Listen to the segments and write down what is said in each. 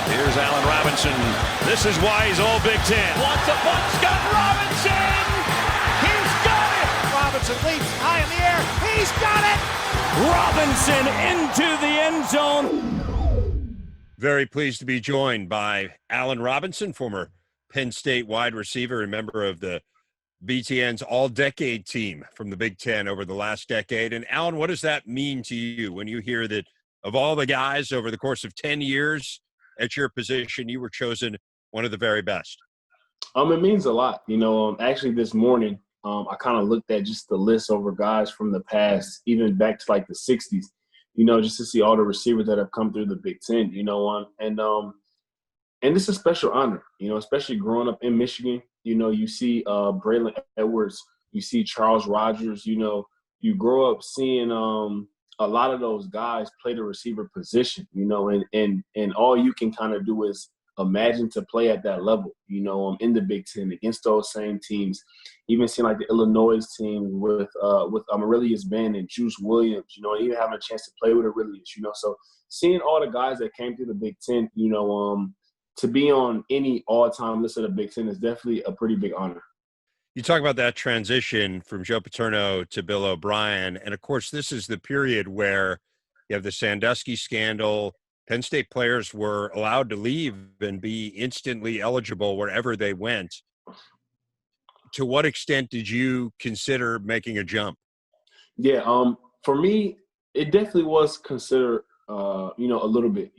Here's Allen Robinson. This is why he's all Big Ten. Wants a bunch, got Robinson! He's got it! Robinson leaps high in the air. He's got it! Robinson into the end zone. Very pleased to be joined by Allen Robinson, former Penn State wide receiver and member of the BTN's All-Decade Team from the Big Ten over the last decade. And Allen, what does that mean to you when you hear that of all the guys over the course of 10 years at your position, you were chosen one of the very best? It means a lot. Actually this morning, I kind of looked at just the list over guys from the past, even back to like the 60s, just to see all the receivers that have come through the Big Ten, and it's a special honor, especially growing up in Michigan. You see Braylon Edwards, you see Charles Rogers, you grow up seeing a lot of those guys play the receiver position, and all you can kind of do is imagine to play at that level, in the Big Ten against those same teams. Even seeing like the Illinois team with Aurelius Ben and Juice Williams, even having a chance to play with Aurelius, so seeing all the guys that came through the Big Ten, to be on any all-time list of the Big Ten is definitely a pretty big honor. You talk about that transition from Joe Paterno to Bill O'Brien. And, of course, this is the period where you have the Sandusky scandal. Penn State players were allowed to leave and be instantly eligible wherever they went. To what extent did you consider making a jump? Yeah, for me, it definitely was considered, a little bit.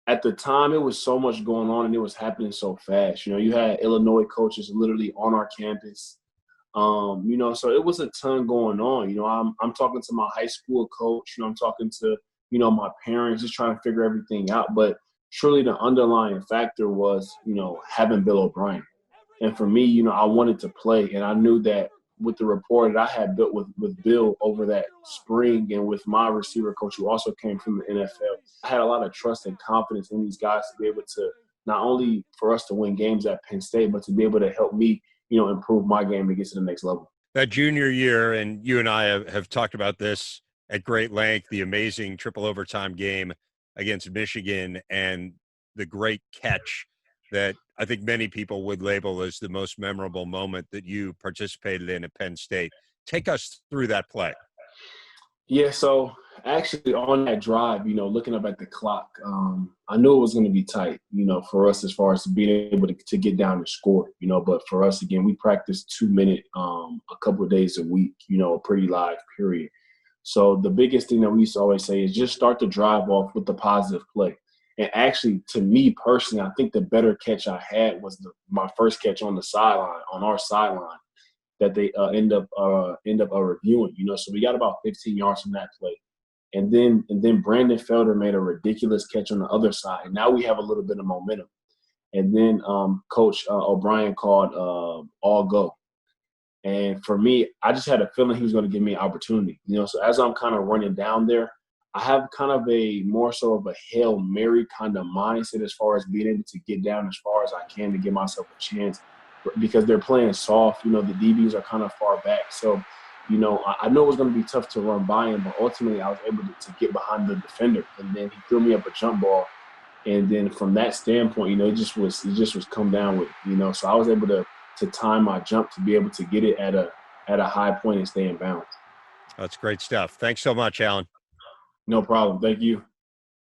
At the time, it was so much going on and it was happening so fast. You had Illinois coaches literally on our campus. So it was a ton going on. I'm talking to my high school coach. I'm talking to, my parents, just trying to figure everything out. But surely the underlying factor was, having Bill O'Brien. And for me, I wanted to play. And I knew that with the rapport that I had built with Bill over that spring and with my receiver coach who also came from the NFL, I had a lot of trust and confidence in these guys to be able to not only for us to win games at Penn State, but to be able to help me, improve my game to get to the next level. That junior year, and you and I have talked about this at great length, the amazing triple overtime game against Michigan and the great catch that I think many people would label as the most memorable moment that you participated in at Penn State. Take us through that play. Yeah, so actually on that drive, looking up at the clock, I knew it was going to be tight, for us as far as being able to get down and score, but for us, again, we practice 2-minute a couple of days a week, a pretty live period. So the biggest thing that we used to always say is just start the drive off with the positive play. And actually, to me personally, I think the better catch I had was my first catch on the sideline, on our sideline, that they end up reviewing. So we got about 15 yards from that play, and then Brandon Felder made a ridiculous catch on the other side, and now we have a little bit of momentum. And then Coach O'Brien called all go, and for me, I just had a feeling he was going to give me an opportunity. So as I'm kind of running down there, I have kind of a more so of a Hail Mary kind of mindset as far as being able to get down as far as I can to give myself a chance because they're playing soft. The DBs are kind of far back. So, I know it was going to be tough to run by him, but ultimately I was able to get behind the defender. And then he threw me up a jump ball. And then from that standpoint, it just was come down with, so I was able to time my jump to be able to get it at a high point and stay in bounds. That's great stuff. Thanks so much, Allen. No problem. Thank you.